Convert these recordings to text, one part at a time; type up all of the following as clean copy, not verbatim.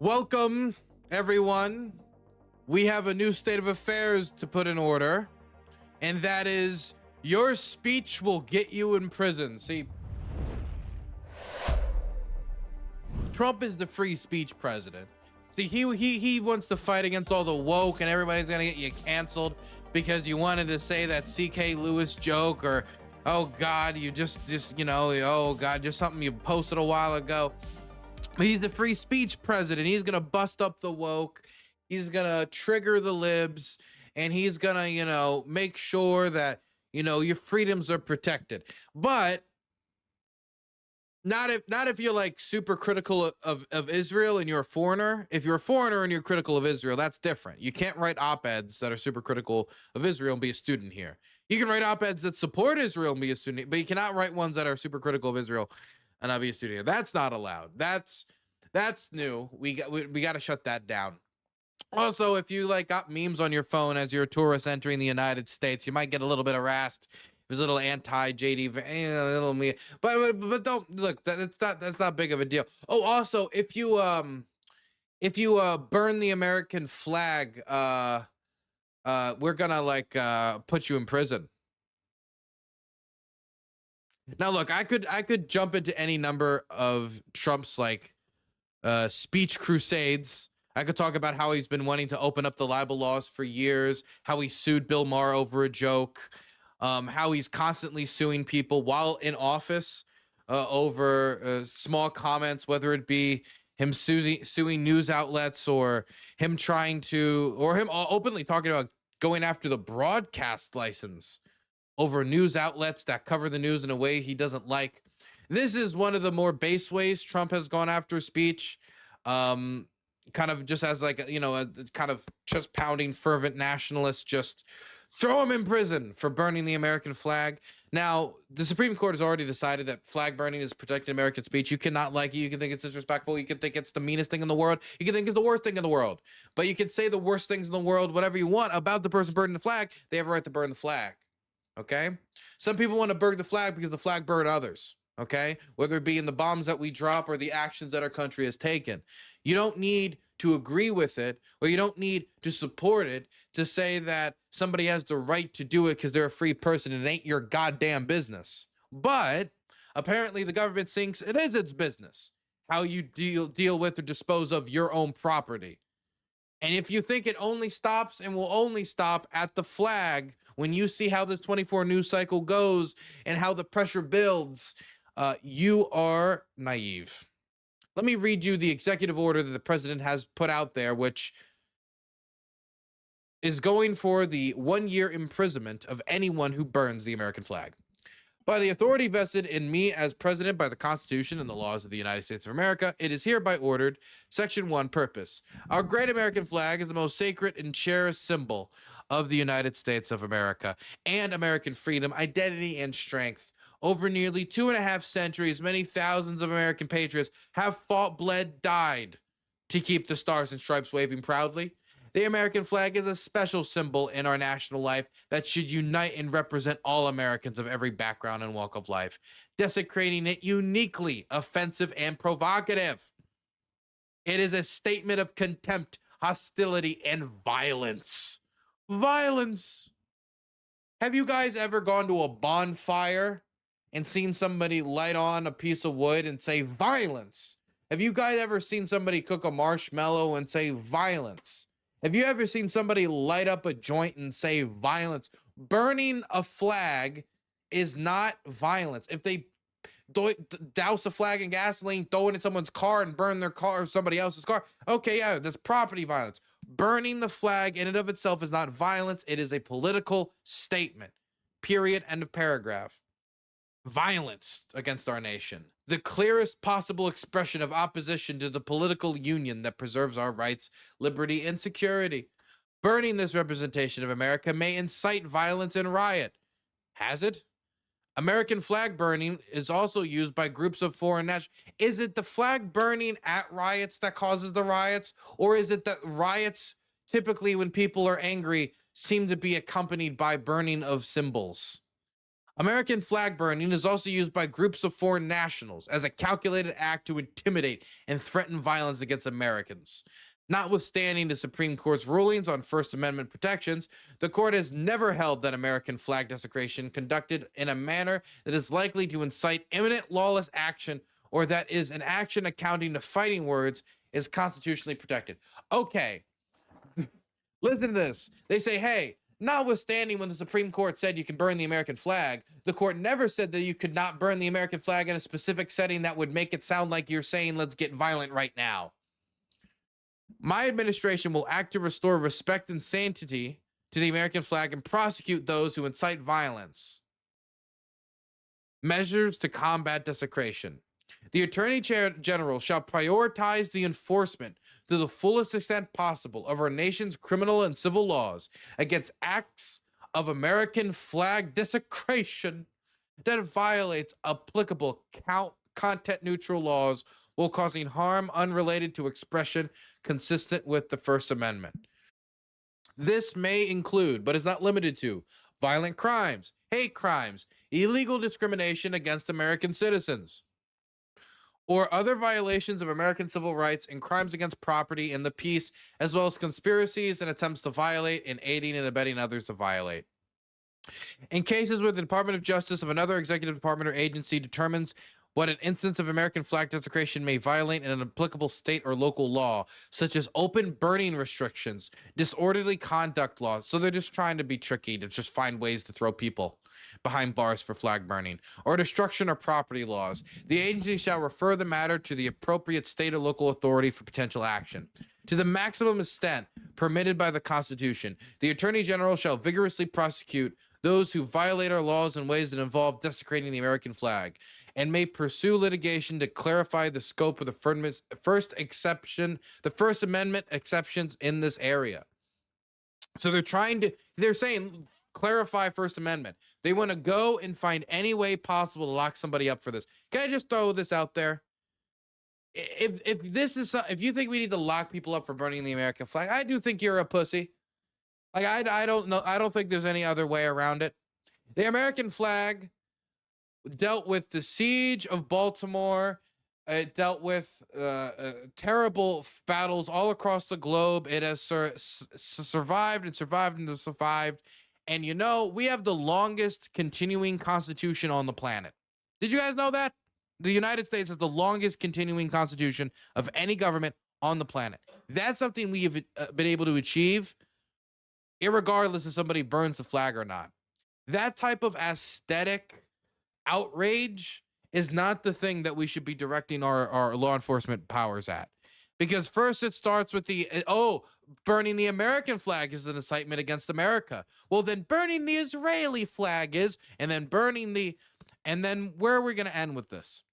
Welcome, everyone. We have a new state of affairs to put in order, and that is your speech will get you in prison. See, Trump is the free speech president. See, he wants to fight against all the woke and everybody's gonna get you canceled because you wanted to say that C.K. Lewis joke, or oh God, you just oh God, just something you posted a while ago. But he's the free speech president. He's gonna bust up the woke. He's gonna trigger the libs, and he's gonna, make sure that your freedoms are protected. But not if you're like super critical of Israel and you're a foreigner. If you're a foreigner and you're critical of Israel, that's different. You can't write op-eds that are super critical of Israel and be a student here. You can write op-eds that support Israel and be a student, but you cannot write ones that are super critical of Israel and not be a student here. That's not allowed. That's new. We got to shut that down. Also, if you got memes on your phone as you're a tourist entering the United States, you might get a little bit harassed. There's a little anti-JD, little me, but don't look. That's not big of a deal. Oh, also, if you burn the American flag, we're gonna put you in prison. Now, look, I could jump into any number of Trump's speech crusades. I could talk about how he's been wanting to open up the libel laws for years, how he sued Bill Maher over a joke, how he's constantly suing people while in office over small comments, whether it be him suing news outlets or him openly talking about going after the broadcast license over news outlets that cover the news in a way he doesn't like. This is one of the more base ways Trump has gone after speech. Kind of just as a kind of chest pounding fervent nationalist, just throw him in prison for burning the American flag. Now, the Supreme Court has already decided that flag burning is protecting American speech. You cannot like it. You can think it's disrespectful. You can think it's the meanest thing in the world. You can think it's the worst thing in the world. But you can say the worst things in the world, whatever you want about the person burning the flag. They have a right to burn the flag. Okay? Some people want to burn the flag because the flag burned others. Okay? Whether it be in the bombs that we drop or the actions that our country has taken. You don't need to agree with it, or you don't need to support it to say that somebody has the right to do it because they're a free person and it ain't your goddamn business. But apparently the government thinks it is its business how you deal with or dispose of your own property. And if you think it only stops and will only stop at the flag, when you see how this 24 news cycle goes and how the pressure builds, you are naive. Let me read you the executive order that the president has put out there, which is going for the 1-year imprisonment of anyone who burns the American flag. By the authority vested in me as president by the Constitution and the laws of the United States of America, it is hereby ordered, Section 1, purpose. Our great American flag is the most sacred and cherished symbol of the United States of America and American freedom, identity, and strength. Over nearly 2.5 centuries, many thousands of American patriots have fought, bled, died to keep the stars and stripes waving proudly. The American flag is a special symbol in our national life that should unite and represent all Americans of every background and walk of life, desecrating it uniquely offensive and provocative. It is a statement of contempt, hostility, and violence. Violence. Have you guys ever gone to a bonfire and seen somebody light on a piece of wood and say violence? Have you guys ever seen somebody cook a marshmallow and say violence? Have you ever seen somebody light up a joint and say violence? Burning a flag is not violence. If they douse a flag in gasoline, throw it in someone's car and burn their car or somebody else's car, okay, yeah, that's property violence. Burning the flag in and of itself is not violence. It is a political statement. Period. End of paragraph. Violence against our nation. The clearest possible expression of opposition to the political union that preserves our rights, liberty, and security. Burning this representation of America may incite violence and riot. Has it? American flag burning is also used by groups of foreign nationals. Is it the flag burning at riots that causes the riots? Or is it that riots, typically when people are angry, seem to be accompanied by burning of symbols? American flag burning is also used by groups of foreign nationals as a calculated act to intimidate and threaten violence against Americans. Notwithstanding the Supreme Court's rulings on First Amendment protections, the court has never held that American flag desecration conducted in a manner that is likely to incite imminent lawless action or that is an action accounting to fighting words is constitutionally protected. Okay, listen to this. They say, hey, notwithstanding when the Supreme Court said you can burn the American flag, the court never said that you could not burn the American flag in a specific setting that would make it sound like you're saying, let's get violent right now. My administration will act to restore respect and sanctity to the American flag and prosecute those who incite violence. Measures to combat desecration. The Attorney General shall prioritize the enforcement to the fullest extent possible of our nation's criminal and civil laws against acts of American flag desecration that violates applicable content-neutral laws while causing harm unrelated to expression consistent with the First Amendment. This may include, but is not limited to, violent crimes, hate crimes, illegal discrimination against American citizens, or other violations of American civil rights and crimes against property and the peace, as well as conspiracies and attempts to violate and aiding and abetting others to violate. In cases where the Department of Justice of another executive department or agency determines what an instance of American flag desecration may violate in an applicable state or local law, such as open burning restrictions, disorderly conduct laws. So they're just trying to be tricky to just find ways to throw people behind bars for flag burning, or destruction of property laws. The agency shall refer the matter to the appropriate state or local authority for potential action. To the maximum extent permitted by the Constitution, the Attorney General shall vigorously prosecute those who violate our laws in ways that involve desecrating the American flag, and may pursue litigation to clarify the scope of the First Amendment exceptions in this area. So they're saying clarify First Amendment. They want to go and find any way possible to lock somebody up for this. Can I just throw this out there? If you think we need to lock people up for burning the American flag, I do think you're a pussy. Like, I don't know. I don't think there's any other way around it. The American flag dealt with the siege of Baltimore. It dealt with terrible battles all across the globe. It has survived and survived and survived. And you know, we have the longest continuing constitution on the planet. Did you guys know that? The United States has the longest continuing constitution of any government on the planet. That's something we have been able to achieve, irregardless if somebody burns the flag or not. That type of aesthetic outrage is not the thing that we should be directing our law enforcement powers at. Because first it starts with burning the American flag is an incitement against America. Well, then burning the Israeli flag is, and then where are we going to end with this?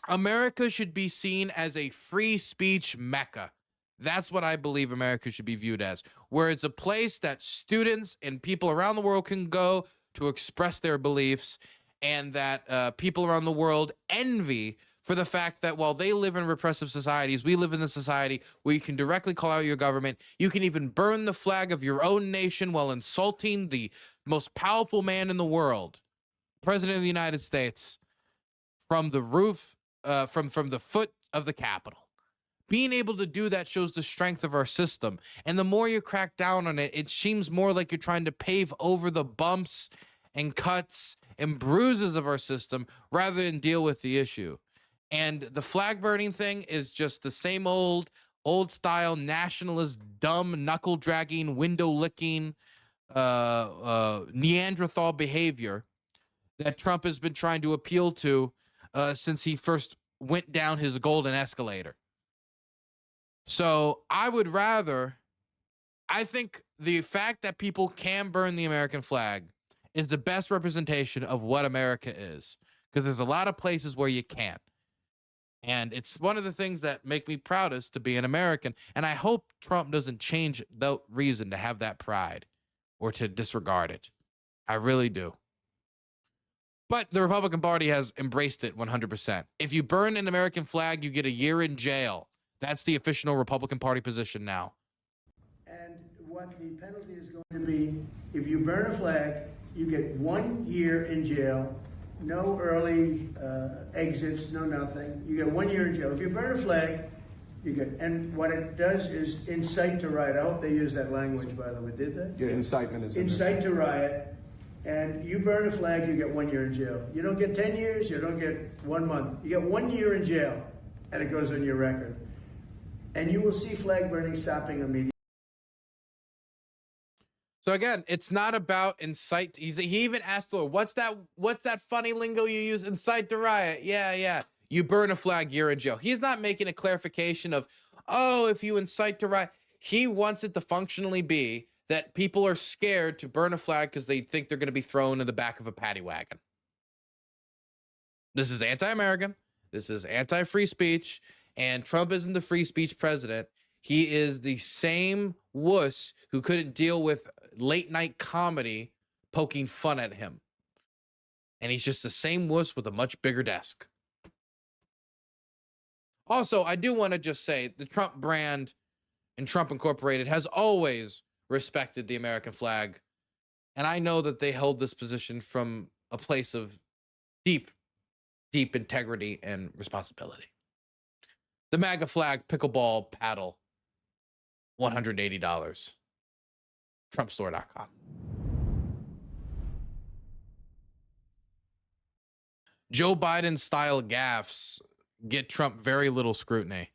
America should be seen as a free speech mecca. That's what I believe America should be viewed as, where it's a place that students and people around the world can go to express their beliefs, and that people around the world envy for the fact that while they live in repressive societies, we live in a society where you can directly call out your government. You can even burn the flag of your own nation while insulting the most powerful man in the world, President of the United States, from the roof, from the foot of the Capitol. Being able to do that shows the strength of our system. And the more you crack down on it, it seems more like you're trying to pave over the bumps and cuts and bruises of our system rather than deal with the issue. And the flag burning thing is just the same old style nationalist, dumb, knuckle dragging, window licking, Neanderthal behavior that Trump has been trying to appeal to since he first went down his golden escalator. So I think the fact that people can burn the American flag is the best representation of what America is, because there's a lot of places where you can't. And it's one of the things that make me proudest to be an American. And I hope Trump doesn't change the reason to have that pride or to disregard it. I really do. But the Republican Party has embraced it 100%. If you burn an American flag, you get a year in jail. That's the official Republican Party position now. And what the penalty is going to be, if you burn a flag, you get 1 year in jail, no early exits, no nothing. You get 1 year in jail. If you burn a flag, you get, and what it does is incite to riot. I hope they use that language, by the way. Did they? Yeah, incitement is incite to riot. And you burn a flag, you get 1 year in jail. You don't get 10 years, you don't get 1 month. You get 1 year in jail, and it goes on your record. And you will see flag burning stopping immediately. So again, it's not about incite. He even asked the Lord, what's that funny lingo you use? Incite to riot. Yeah. You burn a flag, you're in jail. He's not making a clarification of, oh, if you incite to riot. He wants it to functionally be that people are scared to burn a flag because they think they're going to be thrown in the back of a paddy wagon. This is anti-American. This is anti-free speech. And Trump isn't the free speech president. He is the same wuss who couldn't deal with late night comedy poking fun at him. And he's just the same wuss with a much bigger desk. Also, I do want to just say the Trump brand and Trump Incorporated has always respected the American flag. And I know that they held this position from a place of deep integrity and responsibility. The MAGA flag pickleball paddle, $180. TrumpStore.com. Joe Biden style gaffes get Trump very little scrutiny.